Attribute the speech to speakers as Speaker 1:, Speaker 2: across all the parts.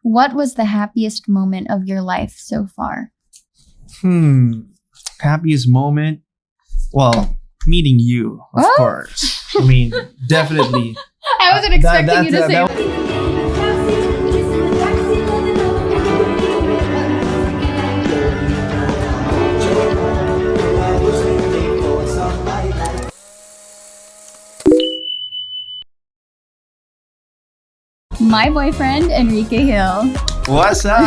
Speaker 1: What was the happiest moment of your life so far?
Speaker 2: Happiest moment? Well, meeting you, of course. I mean, definitely.
Speaker 1: I wasn't expecting you to say that. My boyfriend, Enrique Gil.
Speaker 2: What's up?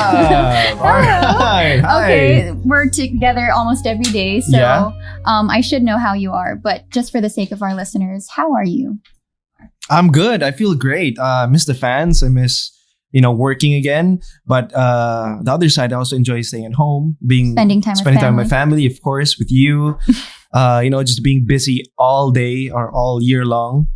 Speaker 2: Hi.
Speaker 1: Okay, we're together almost every day, so I should know how you are. But just for the sake of our listeners, how are you?
Speaker 2: I'm good. I feel great. I miss the fans. I miss, working again. But the other side, I also enjoy staying at home, spending time with my family, of course, with you. Just being busy all day or all year long.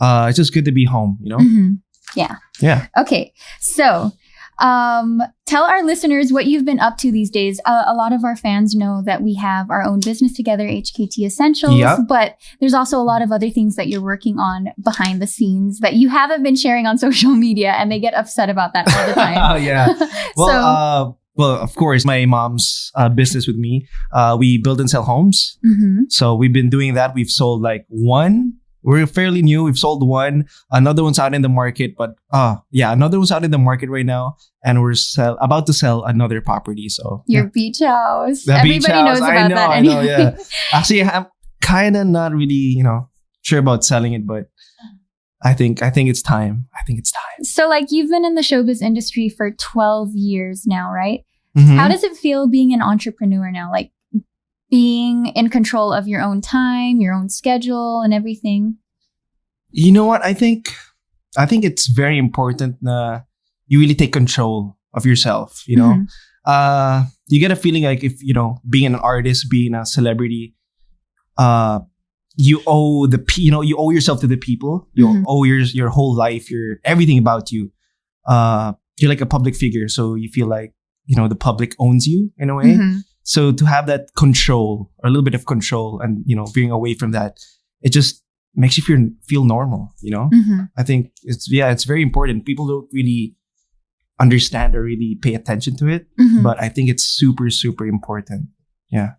Speaker 2: It's just good to be home.
Speaker 1: Mm-hmm. Yeah. Okay. So, tell our listeners what you've been up to these days. A lot of our fans know that we have our own business together, HKT Essentials, but there's also a lot of other things that you're working on behind the scenes that you haven't been sharing on social media, and they get upset about that all the time.
Speaker 2: Yeah. Well, of course, my mom's business with me. We build and sell homes.
Speaker 1: Mm-hmm.
Speaker 2: So we've been doing that. We've sold like one. We're fairly new. We've sold one. Another one's out in the market. But another one's out in the market right now. And we're about to sell another property. So
Speaker 1: your beach house.
Speaker 2: Everybody
Speaker 1: knows about that anyway.
Speaker 2: I know, yeah. Actually, I'm kind of not really, sure about selling it, but I think it's time.
Speaker 1: So you've been in the showbiz industry for 12 years now, right?
Speaker 2: Mm-hmm.
Speaker 1: How does it feel being an entrepreneur now? Being in control of your own time, your own schedule, and everything?
Speaker 2: You know what? I think it's very important that you really take control of yourself.
Speaker 1: Mm-hmm.
Speaker 2: You get a feeling like if being an artist, being a celebrity, you owe you owe yourself to the people. You owe your whole life, everything about you. You're like a public figure, so you feel like the public owns you in a way.
Speaker 1: Mm-hmm.
Speaker 2: So to have that control, or a little bit of control, and being away from that, it just makes you feel normal.
Speaker 1: Mm-hmm.
Speaker 2: I think it's very important. People don't really understand or really pay attention to it,
Speaker 1: mm-hmm.
Speaker 2: but I think it's super, super important. Yeah.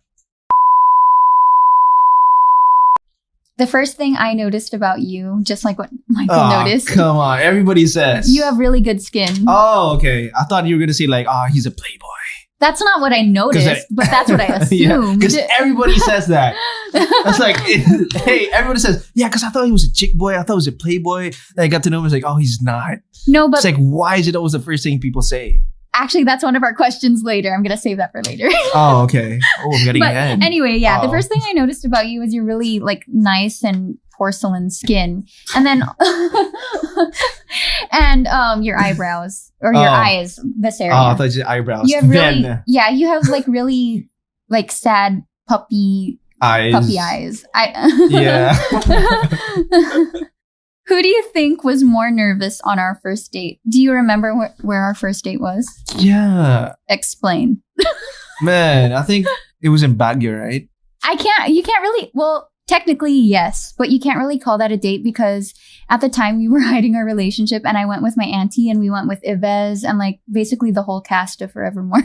Speaker 1: The first thing I noticed about you, just like what Michael noticed.
Speaker 2: Come on, everybody says
Speaker 1: you have really good skin.
Speaker 2: Oh, okay. I thought you were gonna say he's a playboy.
Speaker 1: That's not what I noticed, but that's what I assumed.
Speaker 2: Because everybody says that. That's hey, everybody says, because I thought he was a chick boy. I thought he was a playboy. Then I got to know him. I was like, oh, he's not.
Speaker 1: No, but
Speaker 2: it's why is it always the first thing people say?
Speaker 1: Actually, that's one of our questions later. I'm going to save that for later.
Speaker 2: Oh, okay. Oh, I'm getting ahead.
Speaker 1: Anyway, the first thing I noticed about you is you're really nice and porcelain skin. And then, and your eyebrows or your eyes, this area.
Speaker 2: Oh, I thought you said eyebrows.
Speaker 1: You have you have really sad puppy eyes.
Speaker 2: Yeah.
Speaker 1: Who do you think was more nervous on our first date? Do you remember where our first date was?
Speaker 2: Yeah.
Speaker 1: Explain.
Speaker 2: Man, I think it was in Baguio, right?
Speaker 1: You can't really, well, technically, yes, but you can't really call that a date because at the time we were hiding our relationship and I went with my auntie and we went with Yves and basically the whole cast of Forevermore.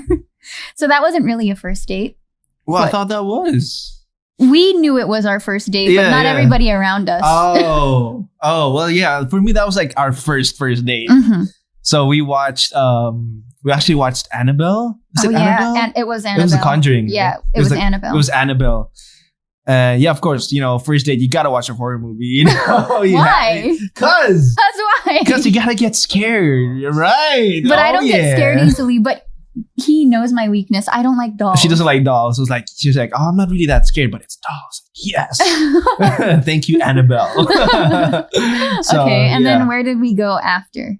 Speaker 1: So that wasn't really a first date.
Speaker 2: Well, I thought that was.
Speaker 1: We knew it was our first date, but not everybody around us.
Speaker 2: Oh, well, yeah. For me, that was our first date.
Speaker 1: Mm-hmm.
Speaker 2: So we watched, we actually watched Annabelle. Annabelle?
Speaker 1: And it was Annabelle.
Speaker 2: It was The Conjuring.
Speaker 1: Yeah, it was Annabelle.
Speaker 2: It was Annabelle. Of course, first date, you gotta watch a horror movie.
Speaker 1: Why?
Speaker 2: Because
Speaker 1: why?
Speaker 2: Because you gotta get scared, right?
Speaker 1: But I don't get scared easily. But he knows my weakness. I don't like dolls.
Speaker 2: She doesn't like dolls. So she's like, oh, I'm not really that scared, but it's dolls. Yes. Thank you, Annabelle.
Speaker 1: Okay, and then where did we go after?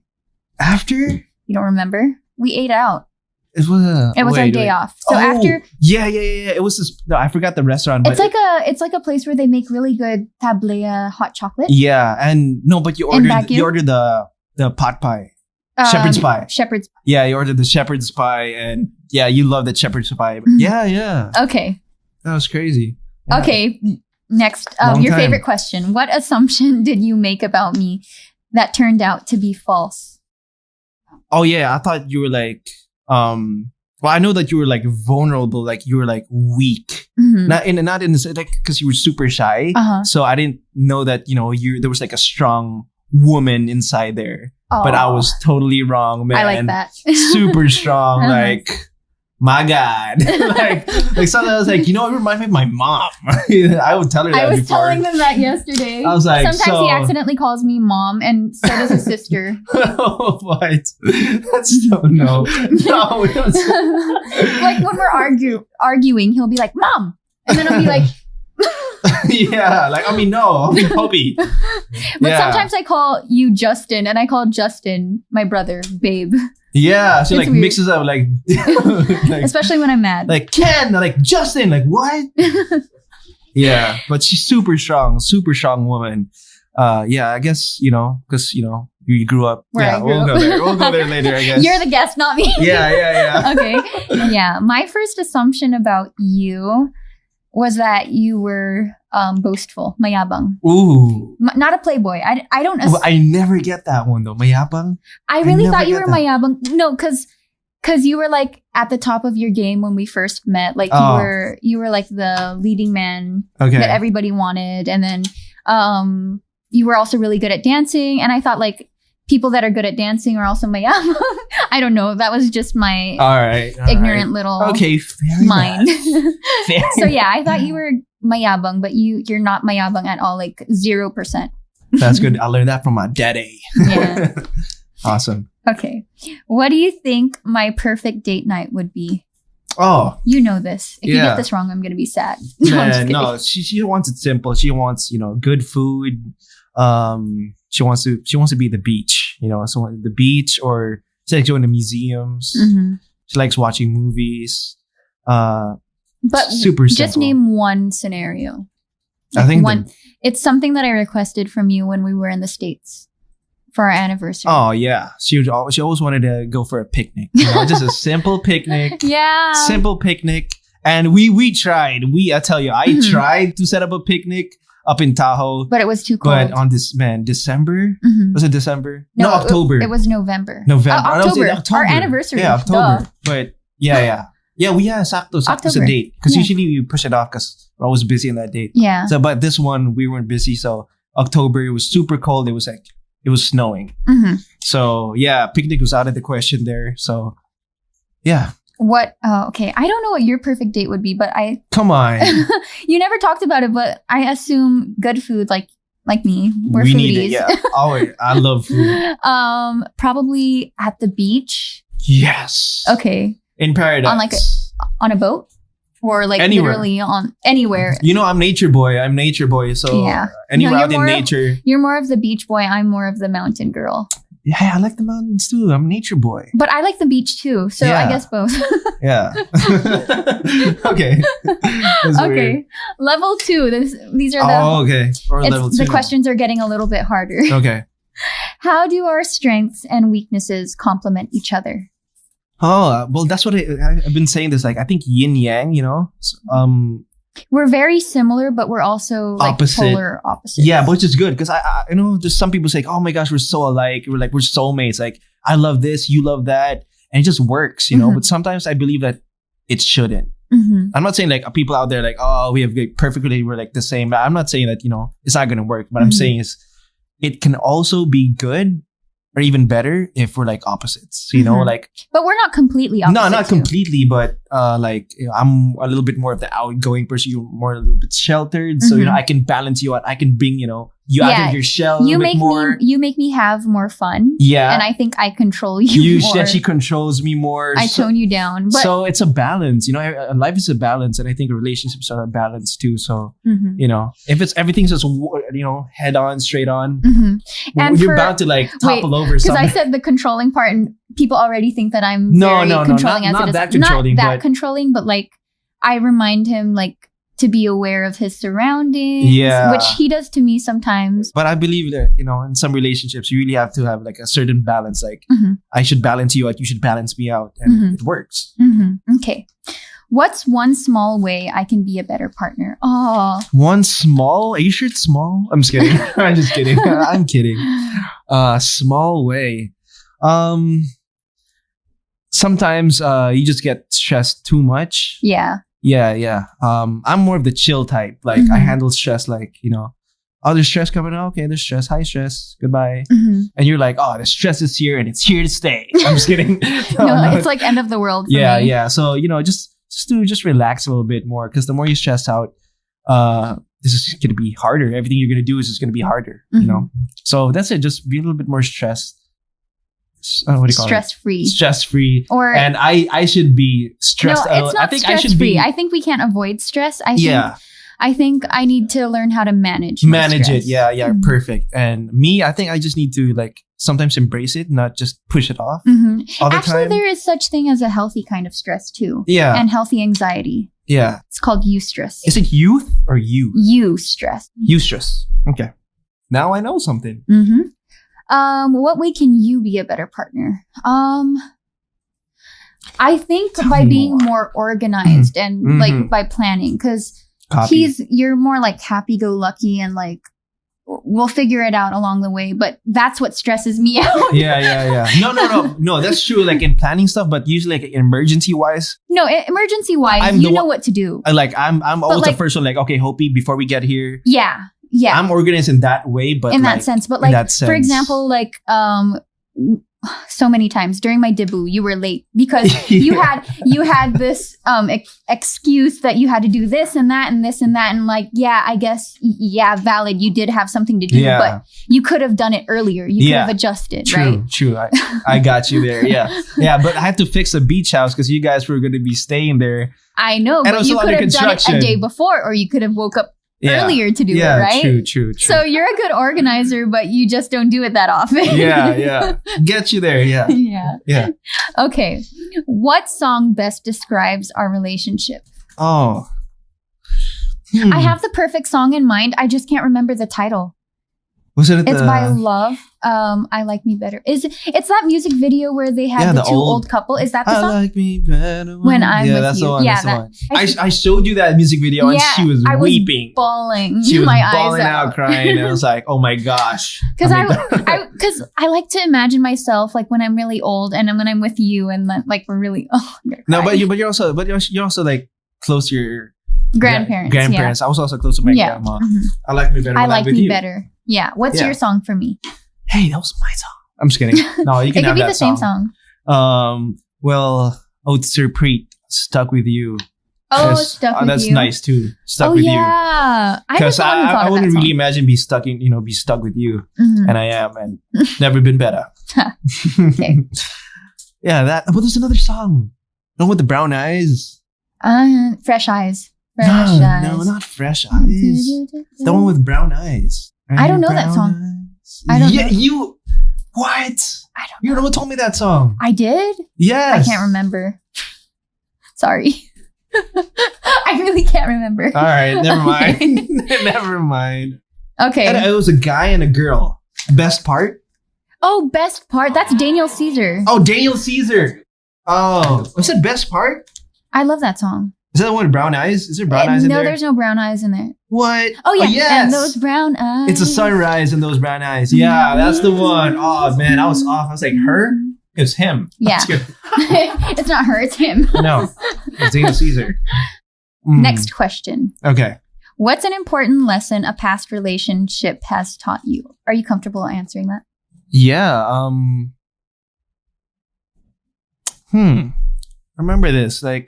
Speaker 2: After?
Speaker 1: You don't remember? We ate out.
Speaker 2: It was
Speaker 1: our day off. So after,
Speaker 2: yeah. It was this. No, I forgot the restaurant. But
Speaker 1: it's like a place where they make really good tablea hot chocolate.
Speaker 2: Yeah, and no, but you ordered the pot pie, shepherd's pie.
Speaker 1: Shepherd's pie.
Speaker 2: Yeah, you ordered the shepherd's pie, and you love the shepherd's pie.
Speaker 1: Mm-hmm.
Speaker 2: Yeah.
Speaker 1: Okay.
Speaker 2: That was crazy. Yeah.
Speaker 1: Okay, next, your favorite question: what assumption did you make about me that turned out to be false?
Speaker 2: Oh yeah, I thought you were like well, I know that you were like vulnerable, like you were like weak, not in like because you were super shy. So I didn't know that there was like a strong woman inside there. But I was totally wrong, man.
Speaker 1: I like that.
Speaker 2: Super strong, like my God. like sometimes I was like, it reminds me of my mom. I would tell her that.
Speaker 1: I was
Speaker 2: before.
Speaker 1: Telling them that yesterday.
Speaker 2: I was like,
Speaker 1: sometimes he accidentally calls me mom, and so does his sister.
Speaker 2: What? That's no.
Speaker 1: Like when we're arguing, he'll be like, "Mom," and then I'll be like.
Speaker 2: Yeah, like no, Hobby.
Speaker 1: But sometimes I call you Justin, and I call Justin, my brother, babe.
Speaker 2: Yeah, so it's like weird. Mixes up like,
Speaker 1: especially when I'm mad.
Speaker 2: Like Ken, like Justin, like what? Yeah, but she's super strong woman. Yeah, I guess because you grew up. We'll go there. We'll go there later. I guess
Speaker 1: you're the guest, not me.
Speaker 2: Yeah.
Speaker 1: Okay. Yeah, my first assumption about you was that you were boastful, mayabang.
Speaker 2: Ooh.
Speaker 1: Not a playboy. I don't...
Speaker 2: I never get that one though. Mayabang?
Speaker 1: I really thought you were mayabang. No, because you were like at the top of your game when we first met. Like you were like the leading man that everybody wanted. And then you were also really good at dancing. And I thought like people that are good at dancing are also mayabang. I don't know. That was just my ignorant little mind. So yeah, I thought you were mayabang, but you're not mayabang at all. Like 0%.
Speaker 2: That's good. I learned that from my daddy.
Speaker 1: Yeah.
Speaker 2: Awesome.
Speaker 1: Okay. What do you think my perfect date night would be?
Speaker 2: Oh,
Speaker 1: you know this. If you get this wrong, I'm gonna be sad.
Speaker 2: No, she wants it simple. She wants good food. She wants to be at the beach, so the beach, or she likes going to museums. She likes watching movies.
Speaker 1: But
Speaker 2: super simple.
Speaker 1: Just name one scenario.
Speaker 2: I think
Speaker 1: it's something that I requested from you when we were in the States for our anniversary.
Speaker 2: Oh yeah, she always wanted to go for a picnic. Just a simple picnic.
Speaker 1: Yeah,
Speaker 2: simple picnic. And we tried. I tell you, I tried to set up a picnic up in Tahoe,
Speaker 1: but it was too cold.
Speaker 2: But on December, was it December?
Speaker 1: No,
Speaker 2: October.
Speaker 1: It was November.
Speaker 2: October.
Speaker 1: Our anniversary.
Speaker 2: Yeah, October. Duh. But yeah, we had sakto a date because usually we push it off because we're always busy on that date.
Speaker 1: Yeah.
Speaker 2: So, but this one we weren't busy. So October, it was super cold. It was snowing. So yeah, picnic was out of the question there. So yeah.
Speaker 1: What? Okay. I don't know what your perfect date would be, but
Speaker 2: come on.
Speaker 1: You never talked about it, but I assume good food, like me. We're foodies.
Speaker 2: Need it, yeah. Always. I love food.
Speaker 1: Probably at the beach.
Speaker 2: Yes.
Speaker 1: Okay.
Speaker 2: In paradise.
Speaker 1: On a boat, or like
Speaker 2: anywhere.
Speaker 1: Literally on anywhere.
Speaker 2: I'm nature boy. So anywhere out in nature.
Speaker 1: You're more of the beach boy. I'm more of the mountain girl.
Speaker 2: Yeah, I like the mountains too. I'm a nature boy.
Speaker 1: But I like the beach too. So I guess both.
Speaker 2: Yeah. Okay.
Speaker 1: Okay. Weird. Level 2. These are the...
Speaker 2: okay. Or level 2.
Speaker 1: The questions are getting a little bit harder.
Speaker 2: Okay.
Speaker 1: How do our strengths and weaknesses complement each other?
Speaker 2: Oh, well, that's what I've been saying this. Like, I think yin yang,
Speaker 1: we're very similar, but we're also like polar opposites.
Speaker 2: Yeah, which is good because I there's some people say, oh my gosh, we're so alike. We're soulmates. Like, I love this, you love that, and it just works, But sometimes I believe that it shouldn't. I'm not saying like people out there like, oh, we have perfectly, we're like the same. I'm not saying that it's not gonna work. But I'm saying is it can also be good or even better if we're like opposites, but
Speaker 1: we're not completely opposite.
Speaker 2: No, not completely, but I'm a little bit more of the outgoing person. You're more a little bit sheltered, so I can balance you out. I can bring you out of your shell. You
Speaker 1: make me have more fun.
Speaker 2: Yeah,
Speaker 1: and I think I control you more.
Speaker 2: She controls me more.
Speaker 1: I tone you down. But
Speaker 2: so it's a balance. Life is a balance, and I think relationships are a balance too. So if it's everything's just head on, straight on, and you're bound to topple over.
Speaker 1: Because I said the controlling part, and people already think that I'm controlling.
Speaker 2: Not that controlling,
Speaker 1: not that controlling, but I remind him to be aware of his surroundings, which he does to me sometimes.
Speaker 2: But I believe that, in some relationships, you really have to have a certain balance. I should balance you out, you should balance me out. And it works.
Speaker 1: Okay. What's one small way I can be a better partner? Oh.
Speaker 2: One small? Are you sure it's small? I'm just kidding. I'm just kidding. I'm kidding. Small way. sometimes you just get stressed too much.
Speaker 1: Yeah.
Speaker 2: Yeah. I'm more of the chill type. Like I handle stress like, oh, there's stress coming out. Okay, there's stress. Hi, stress. Goodbye. And you're like, oh, the stress is here and it's here to stay. I'm just kidding.
Speaker 1: No, it's like end of the world for me.
Speaker 2: Yeah. So, just relax a little bit more, because the more you stress out, this is going to be harder. Everything you're going to do is just going to be harder, So that's it. Just be a little bit more stressed. What do you call
Speaker 1: Stress-free.
Speaker 2: Stress-free. And I should be stressed.
Speaker 1: No, it's not stress-free. I think we can't avoid stress. I think I need to learn how to manage
Speaker 2: it. Yeah. Perfect. And me, I think I just need to sometimes embrace it, not just push it off all the
Speaker 1: Actually,
Speaker 2: time.
Speaker 1: there is such thing as a healthy kind of stress too.
Speaker 2: Yeah.
Speaker 1: And healthy anxiety.
Speaker 2: Yeah.
Speaker 1: It's called eustress.
Speaker 2: Is it youth or you?
Speaker 1: Eustress.
Speaker 2: Eustress. Okay. Now I know something.
Speaker 1: What way can you be a better partner? I think by being more organized and by planning, because you're more like happy-go-lucky and we'll figure it out along the way, but that's what stresses me out.
Speaker 2: Yeah. No, that's true. Like in planning stuff, but usually emergency wise.
Speaker 1: No, emergency wise, you know what to do.
Speaker 2: I'm always the first one. Okay, Hopi, before we get here.
Speaker 1: Yeah.
Speaker 2: I'm organized in that way, but
Speaker 1: in that sense. But for example, so many times during my debut, you were late because you had this excuse that you had to do this and that and this and that, and I guess valid. You did have something to do, but you could have done it earlier. You could have adjusted.
Speaker 2: True. I got you there. Yeah. But I had to fix a beach house because you guys were going to be staying there.
Speaker 1: I know, but you could have done it a day before, or you could have woke up earlier to do it, right?
Speaker 2: True.
Speaker 1: So you're a good organizer, but you just don't do it that often.
Speaker 2: Yeah. Get you there,
Speaker 1: Yeah. Okay. What song best describes our relationship?
Speaker 2: Oh.
Speaker 1: I have the perfect song in mind. I just can't remember the title. It's by Love. I Like Me Better. It's that music video where they had the old couple. Is that the song? I like me better when I'm with
Speaker 2: that's
Speaker 1: you.
Speaker 2: The one, that's the one. I showed you that music video and she was weeping.
Speaker 1: Bawling.
Speaker 2: She was bawling out, crying. And I was like, oh my gosh.
Speaker 1: Because I like to imagine myself when I'm really old and when I'm with you and we're really
Speaker 2: no, but you're also close to your
Speaker 1: grandparents.
Speaker 2: Grandparents. I was also close to my grandma. I Like Me Better.
Speaker 1: I Like Me Better. Yeah. What's your song for me?
Speaker 2: Hey, that was my song. I'm just kidding. No, you can have that song. It could be the same
Speaker 1: song.
Speaker 2: Well, Sir Preet, Stuck With You.
Speaker 1: Oh, Stuck With
Speaker 2: That's
Speaker 1: You.
Speaker 2: Nice too. Stuck With You.
Speaker 1: Yeah.
Speaker 2: Because I wouldn't really imagine be stuck with you. And I am, and never been better.
Speaker 1: Okay.
Speaker 2: Yeah, but there's another song. The one with the brown eyes.
Speaker 1: Fresh Eyes.
Speaker 2: No, not Fresh Eyes. The one with brown eyes.
Speaker 1: I don't know that song.
Speaker 2: Eyes. I don't know. You... What?
Speaker 1: I don't
Speaker 2: You're the one who told me that song.
Speaker 1: I did?
Speaker 2: Yes.
Speaker 1: I can't remember. Sorry. I really can't remember.
Speaker 2: All right, never mind. Never mind.
Speaker 1: Okay.
Speaker 2: And it was a guy and a girl. Best part?
Speaker 1: Oh, Best Part. That's Daniel Caesar.
Speaker 2: Oh, Daniel Caesar. Oh. Was it Best Part?
Speaker 1: I love that song.
Speaker 2: Is that the one with brown eyes? Is there brown eyes in there?
Speaker 1: No, there's no brown eyes in there.
Speaker 2: What?
Speaker 1: Oh, yeah.
Speaker 2: Yes.
Speaker 1: And those brown eyes.
Speaker 2: It's a sunrise and those brown eyes. Yeah, that's the one. Oh, man, I was off. I was like, her? It was him.
Speaker 1: Yeah. It's not her, it's him.
Speaker 2: No, it's Daniel Caesar.
Speaker 1: Next question.
Speaker 2: Okay.
Speaker 1: What's an important lesson a past relationship has taught you? Are you comfortable answering that?
Speaker 2: Yeah. Remember this. I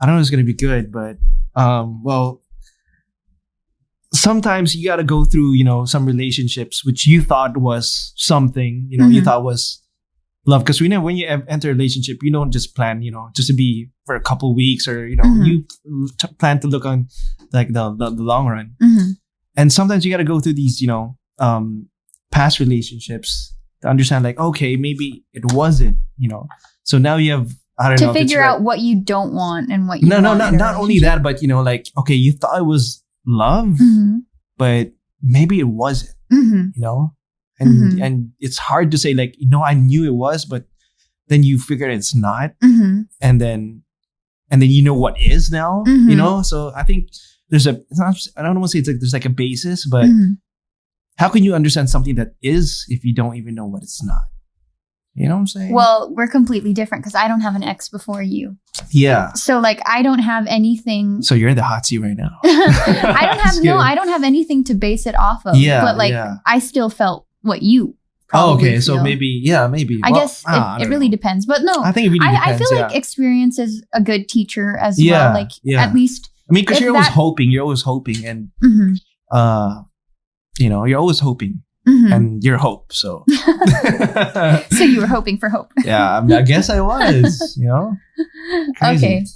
Speaker 2: don't know if it's going to be good, but, sometimes you got to go through, some relationships which you thought was something, you thought was love. Because when you enter a relationship, you don't just plan, just to be for a couple of weeks or, you plan to look on the long run. And sometimes you got to go through these, past relationships to understand okay, maybe it wasn't, so now you have, I don't know.
Speaker 1: To figure out what you don't want and what you want.
Speaker 2: No, not only that, but okay, you thought it was love, but maybe it wasn't, and it's hard to say I knew it was, but then you figure it's not, and then what is now, So I think there's I don't want to say it's there's a basis, but how can you understand something that is if you don't even know what it's not? You know what I'm saying?
Speaker 1: Well, we're completely different because I don't have an ex before you.
Speaker 2: Yeah.
Speaker 1: So like I don't have anything.
Speaker 2: So you're in the hot seat right now.
Speaker 1: I don't have anything to base it off of.
Speaker 2: Yeah.
Speaker 1: But like I still felt what you probably feel.
Speaker 2: So maybe.
Speaker 1: I guess it really depends. But no,
Speaker 2: I think it really depends.
Speaker 1: I feel like experience is a good teacher as well. Like at least.
Speaker 2: I mean, because you're always hoping and you're always hoping. And your hope, so.
Speaker 1: So you were hoping for hope.
Speaker 2: Yeah, I guess I was, Crazy.
Speaker 1: Okay.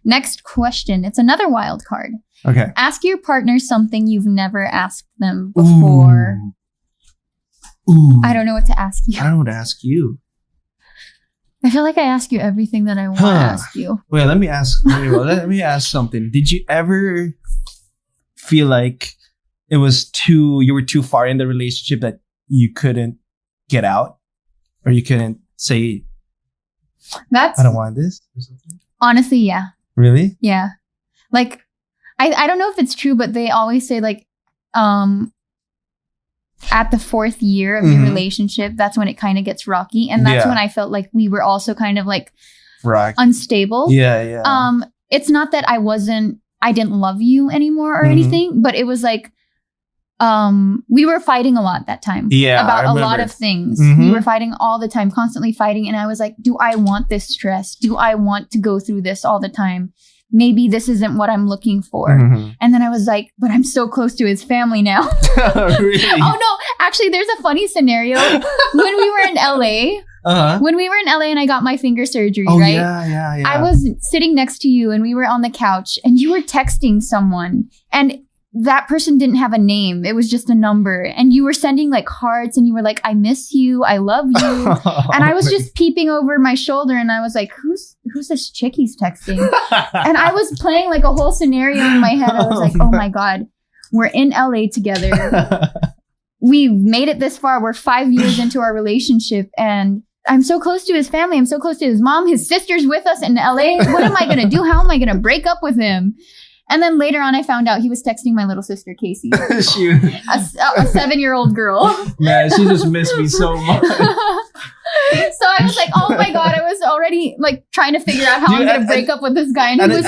Speaker 1: Next question. It's another wild card.
Speaker 2: Okay.
Speaker 1: Ask your partner something you've never asked them before.
Speaker 2: Ooh.
Speaker 1: I don't know what to ask you.
Speaker 2: I don't know what to ask you.
Speaker 1: I feel like I ask you everything that I want to ask you.
Speaker 2: Well, let me ask something. Did you ever feel like you were too far in the relationship that you couldn't get out, or you couldn't say, I don't want this or something?
Speaker 1: Honestly, yeah.
Speaker 2: Really?
Speaker 1: Yeah. Like, I don't know if it's true, but they always say like, at the 4th year of your relationship, that's when it kind of gets rocky. And that's when I felt like we were also kind of like unstable.
Speaker 2: Yeah.
Speaker 1: It's not that I didn't love you anymore or anything, but it was like, we were fighting a lot that time about a lot of things. We were fighting all the time, constantly fighting. And I was like, do I want this stress? Do I want to go through this all the time? Maybe this isn't what I'm looking for. And then I was like, but I'm so close to his family now.
Speaker 2: Really?
Speaker 1: Oh no, actually there's a funny scenario. When we were in LA, when we were in LA and I got my finger surgery, right?
Speaker 2: Yeah.
Speaker 1: I was sitting next to you and we were on the couch and you were texting someone and that person didn't have a name. It was just a number. And you were sending like hearts and you were like, I miss you. I love you. And I was just peeping over my shoulder and I was like, who's this chick he's texting? And I was playing like a whole scenario in my head. I was like, oh my God, we're in LA together. We've made it this far. We're 5 years into our relationship and I'm so close to his family. I'm so close to his mom. His sister's with us in LA. What am I going to do? How am I going to break up with him? And then later on, I found out he was texting my little sister, Casey. a 7-year-old girl.
Speaker 2: Man, she just missed me so much.
Speaker 1: So I was like, oh my God, I was already like trying to figure out how I'm going to break up with this guy. And he was...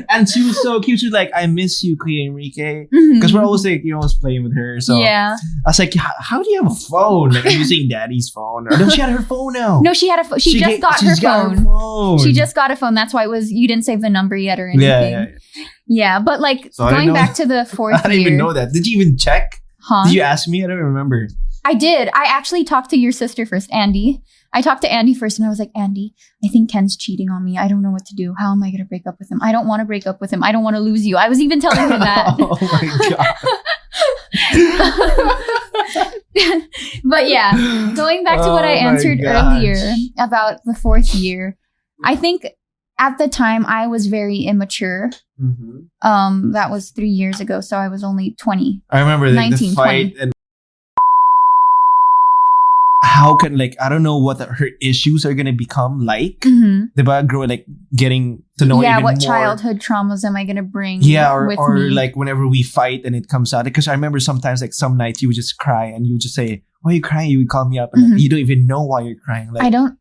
Speaker 2: And she was so cute. She was like, I miss you, Enrique. Because we're always like, you're always playing with her. So I was like, how do you have a phone? Like, are you saying daddy's phone? Or no, she had her phone now.
Speaker 1: No, she had a phone. She just got her phone. She just got a phone. That's why it was, you didn't save the number yet or anything. Yeah, but like going back to the 4th year.
Speaker 2: I didn't even know that. Did you even check? Did you ask me? I don't remember.
Speaker 1: I did. I actually talked to your sister first, Andy. I talked to Andy first and I was like, Andy, I think Ken's cheating on me. I don't know what to do. How am I going to break up with him? I don't want to break up with him. I don't want to lose you. I was even telling her that.
Speaker 2: Oh my God.
Speaker 1: But yeah, going back to what I answered earlier about the 4th year, I think at the time I was very immature. That was 3 years ago. So I was only 20.
Speaker 2: I remember
Speaker 1: 19,
Speaker 2: the fight
Speaker 1: 20.
Speaker 2: and how can I don't know what her issues are gonna become like. Diba, grow getting to know even
Speaker 1: what
Speaker 2: more.
Speaker 1: Childhood traumas am I gonna bring?
Speaker 2: Or like whenever we fight and it comes out, because I remember sometimes like some nights you would just cry and you would just say, why are you crying? You would call me up and you don't even know why you're crying. Like,
Speaker 1: I don't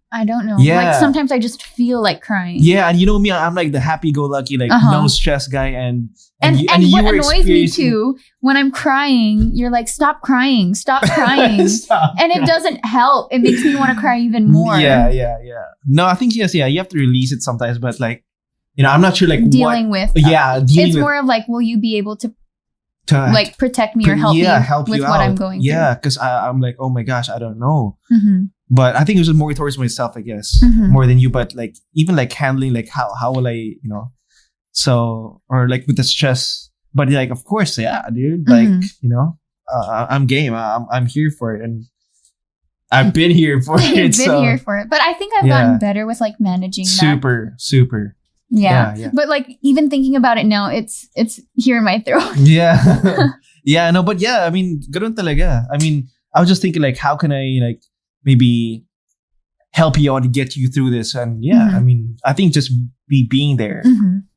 Speaker 1: know.
Speaker 2: Yeah.
Speaker 1: Like sometimes I just feel like crying.
Speaker 2: Yeah, and you know me, I'm like the happy-go-lucky, no stress guy, and
Speaker 1: what annoys me too, when I'm crying, you're like, stop crying. And it doesn't help. It makes me want to cry even more.
Speaker 2: Yeah. No, I think you have to release it sometimes, but like, I'm not sure like
Speaker 1: dealing with. It's more of like, will you be able to like protect me or help me with what I'm going through?
Speaker 2: Yeah, because I'm like, oh my gosh, I don't know. But I think it was more towards myself, I guess, more than you. But like even like handling like how will I, so or like with the stress. But like of course, yeah, dude. Like I'm game. I'm here for it, and I've been here for it.
Speaker 1: You've been here for it. But I think I've gotten better with like managing that.
Speaker 2: Super. Yeah.
Speaker 1: But like even thinking about it now, it's here in my throat.
Speaker 2: Yeah. No, but yeah, I mean, ganun talaga. I mean, I was just thinking like, how can I like maybe help you out to get you through this? And I mean, I think just being there,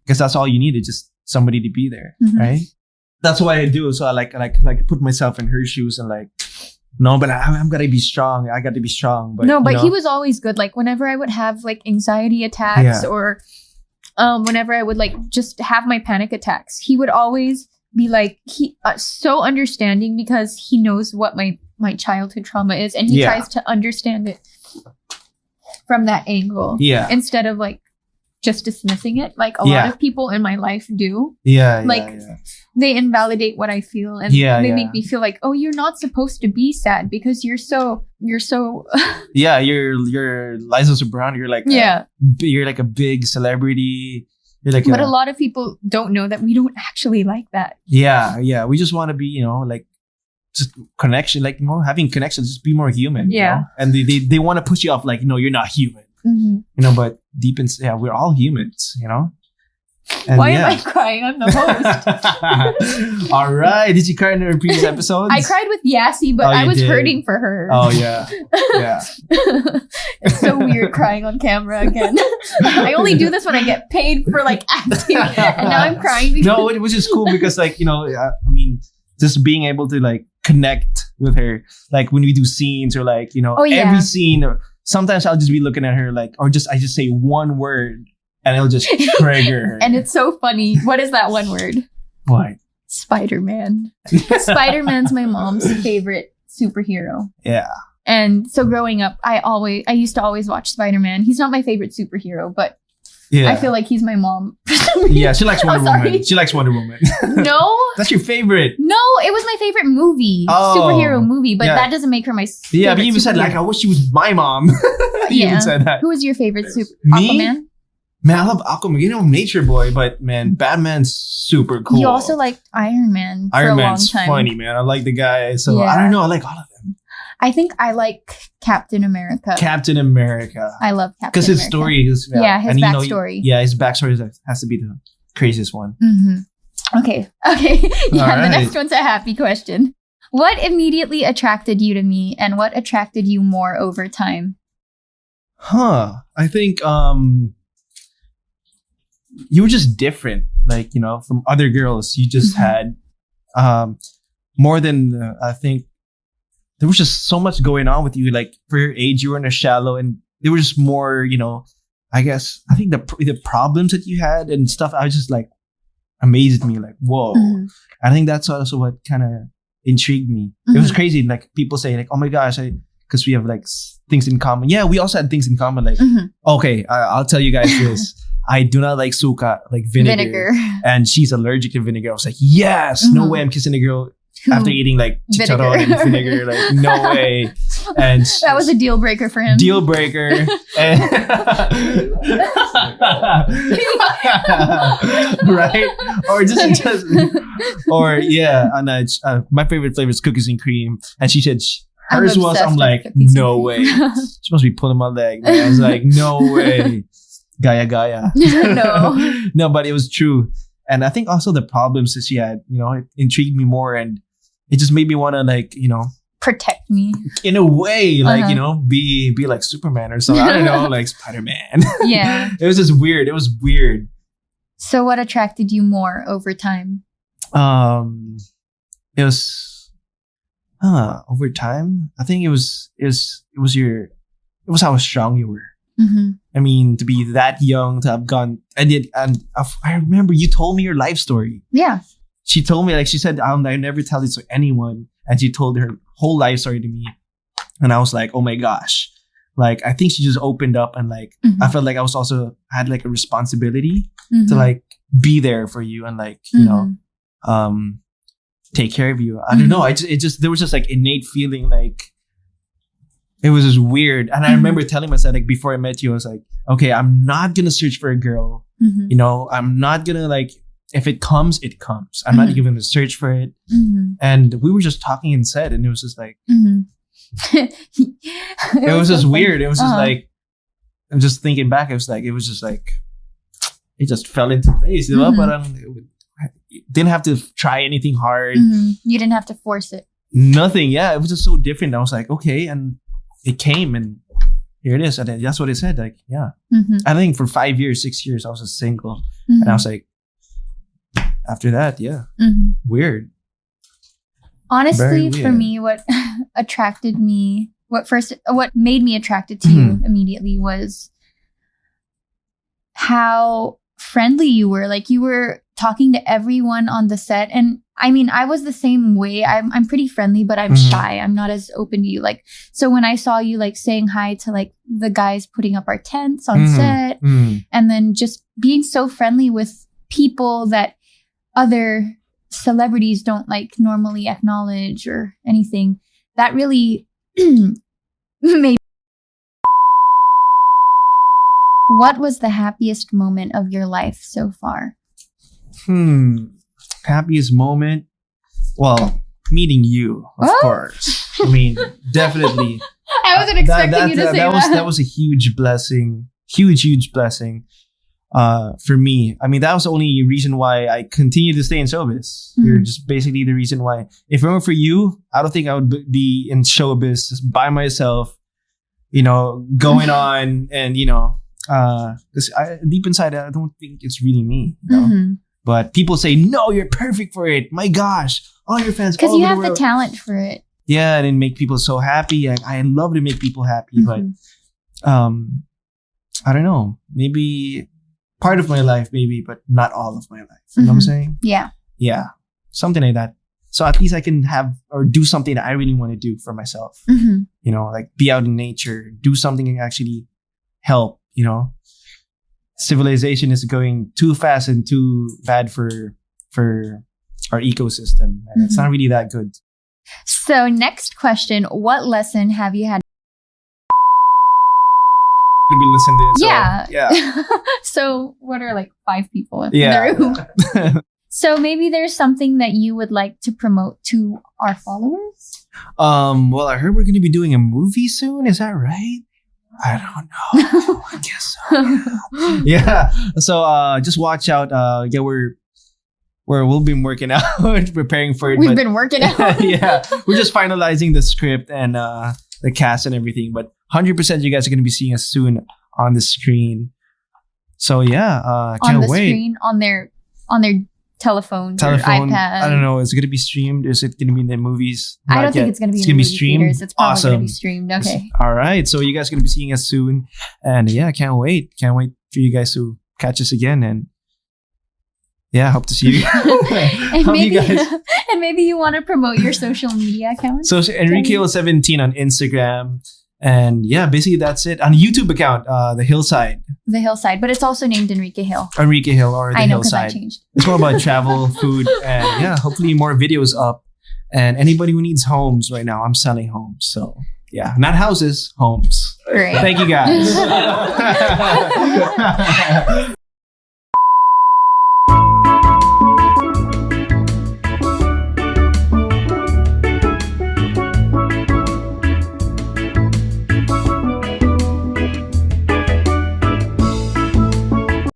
Speaker 2: because that's all you need, is just somebody to be there, right? That's why I do. So I like put myself in her shoes and like, No, but I'm gonna be strong. I got to be strong. But
Speaker 1: no, but he was always good. Like whenever I would have like anxiety attacks or whenever I would like just have my panic attacks, he would always be like so understanding because he knows what my childhood trauma is, and he tries to understand it from that angle. Yeah. Instead of like just dismissing it, like a lot of people in my life do. Yeah. Like they invalidate what I feel, and they make me feel like, oh, you're not supposed to be sad because you're so
Speaker 2: yeah, you're Liza Soberano. You're like you're like a big celebrity. You're like
Speaker 1: but a lot of people don't know that we don't actually like that.
Speaker 2: Yeah. We just want to be, like just connection, like having connections, just be more human. Yeah. You know? And they want to push you off like, no, you're not human. Mm-hmm. But deep inside, we're all humans, And
Speaker 1: why am I crying? I'm the host.
Speaker 2: All right. Did you cry in the previous episodes?
Speaker 1: I cried with Yassi, but I was hurting for her.
Speaker 2: Oh, yeah. Yeah.
Speaker 1: It's so weird crying on camera again. I only do this when I get paid for like acting. And now I'm crying.
Speaker 2: No, which is cool because like, just being able to like connect with her, like when we do scenes or like, every scene. Sometimes I'll just be looking at her like, I just say one word and it'll just trigger her.
Speaker 1: And it's so funny. What is that one word?
Speaker 2: What?
Speaker 1: Spider-Man. Spider-Man's my mom's favorite superhero.
Speaker 2: Yeah.
Speaker 1: And so growing up, I used to always watch Spider-Man. He's not my favorite superhero, but I feel like he's my mom.
Speaker 2: Yeah, she likes Wonder Woman. She likes Wonder Woman.
Speaker 1: No.
Speaker 2: That's your favorite.
Speaker 1: No, it was my favorite movie. Superhero movie, but that doesn't make her my favorite.
Speaker 2: Yeah, but you even said like, I wish she was my mom. You even said that.
Speaker 1: Who was your favorite
Speaker 2: Me?
Speaker 1: Aquaman?
Speaker 2: Man, I love Aquaman. Nature boy, but man, Batman's super cool.
Speaker 1: You also liked Iron Man for a long time.
Speaker 2: Funny, man. I like the guy. So I don't know. I like all of them.
Speaker 1: I think I like Captain America.
Speaker 2: Captain America.
Speaker 1: I love Captain America.
Speaker 2: Because his story is...
Speaker 1: his backstory.
Speaker 2: His backstory has to be the craziest one.
Speaker 1: Mm-hmm. Okay. The next one's a happy question. What immediately attracted you to me and what attracted you more over time?
Speaker 2: I think you were just different. Like, from other girls. You just had more than, I think, there was just so much going on with you. Like for your age, you were in a shallow, and there was just more, I think the problems that you had and stuff, I was just like, amazed me. Like, whoa. I think that's also what kind of intrigued me. It was crazy. Like people say like, oh my gosh, because we have like things in common. Yeah, we also had things in common. Like, okay, I'll tell you guys this. I do not like suka, like vinegar. And she's allergic to vinegar. I was like, yes, no way I'm kissing a girl after eating like chicharron and vinegar. Like, no way. And
Speaker 1: that was a deal breaker for him.
Speaker 2: Deal breaker. Right? And my favorite flavor is cookies and cream. And she said hers was, I'm like, no way. She must be pulling my leg. Man. I was like, no way. Gaya. No, but it was true. And I think also the problems that she had, it intrigued me more, and it just made me want to like,
Speaker 1: protect me
Speaker 2: in a way, like, be like Superman or something. I don't know, like Spider-Man.
Speaker 1: Yeah.
Speaker 2: It was just weird. It was weird.
Speaker 1: So what attracted you more over time?
Speaker 2: It was over time. I think it was how strong you were. I mean, to be that young, to have gone, and I remember you told me your life story.
Speaker 1: Yeah.
Speaker 2: She told me, like, she said, I never tell this to anyone. And she told her whole life story to me. And I was like, oh my gosh. Like, I think she just opened up, and like, I felt like I had like a responsibility to like be there for you and like, take care of you. I don't know. There was just like innate feeling, like, it was just weird. And I remember telling myself, like, before I met you, I was like, okay, I'm not going to search for a girl. I'm not going to like, if it comes, it comes. I'm not even going to search for it. And we were just talking and said, and it was just like, it was just weird. It was just like, I'm just thinking back. It was just like, it just fell into place, but didn't have to try anything hard.
Speaker 1: You didn't have to force it.
Speaker 2: Nothing. Yeah. It was just so different. I was like, okay. And it came, and here it is. And that's what it said. Like, yeah. I think for 5 years, 6 years, I was just single. And I was like, after that, weird.
Speaker 1: Honestly, for me, what made me attracted to you immediately was how friendly you were. Like, you were talking to everyone on the set. And I mean, I was the same way. I'm pretty friendly, but I'm shy. I'm not as open to you. Like, so when I saw you like saying hi to like the guys putting up our tents on set, and then just being so friendly with people that other celebrities don't like normally acknowledge or anything, that really made. What was the happiest moment of your life so far?
Speaker 2: Happiest moment? Well, meeting you, of course. I mean, definitely.
Speaker 1: I wasn't expecting you to say that.
Speaker 2: That was a huge blessing. Huge blessing for me. I mean, that was the only reason why I continue to stay in showbiz. You're just basically the reason why. If it weren't for you, I don't think I would be in showbiz just by myself, you know, going on and, you know, because deep inside, I don't think it's really me, you know? But people say, no, you're perfect for it. My gosh, all your fans.
Speaker 1: Because you have the talent for it.
Speaker 2: Yeah, and it make people so happy. I love to make people happy, but I don't know. Maybe part of my life, maybe, but not all of my life. You know what I'm saying?
Speaker 1: Yeah.
Speaker 2: Yeah, something like that. So at least I can have or do something that I really want to do for myself. You know, like be out in nature, do something and actually help. You know, civilization is going too fast and too bad for our ecosystem. And it's not really that good.
Speaker 1: So next question, what lesson have you had?
Speaker 2: To be listened to. So,
Speaker 1: yeah. So what are like 5 people in the room? So maybe there's something that you would like to promote to our followers?
Speaker 2: Well, I heard we're going to be doing a movie soon. Is that right? I don't know. I guess so. Yeah. So just watch out. Yeah, we'll be working out, preparing for it.
Speaker 1: We've been working out.
Speaker 2: Yeah. We're just finalizing the script and the cast and everything. But 100% you guys are going to be seeing us soon on the screen. So yeah, can't wait. On the screen,
Speaker 1: on their telephones or iPad.
Speaker 2: I don't know. Is it going to be streamed? Is it going to be in the movies?
Speaker 1: I don't think it's going to be in the movie theaters. It's probably going to be streamed. Okay.
Speaker 2: All right. So you guys are going to be seeing us soon. And yeah, can't wait. Can't wait for you guys to catch us again. And yeah, hope to see you.
Speaker 1: and maybe you want to promote your social media account.
Speaker 2: So Enrique Gil 17 on Instagram. And yeah, basically that's it. On a YouTube account, the Gil Side.
Speaker 1: The Gil Side, but it's also named Enrique Gil.
Speaker 2: Enrique Gil or the Gil Side.
Speaker 1: I changed.
Speaker 2: It's more about travel, food, and yeah, hopefully more videos up. And anybody who needs homes right now, I'm selling homes. So yeah, not houses, homes.
Speaker 1: Great.
Speaker 2: Thank you guys.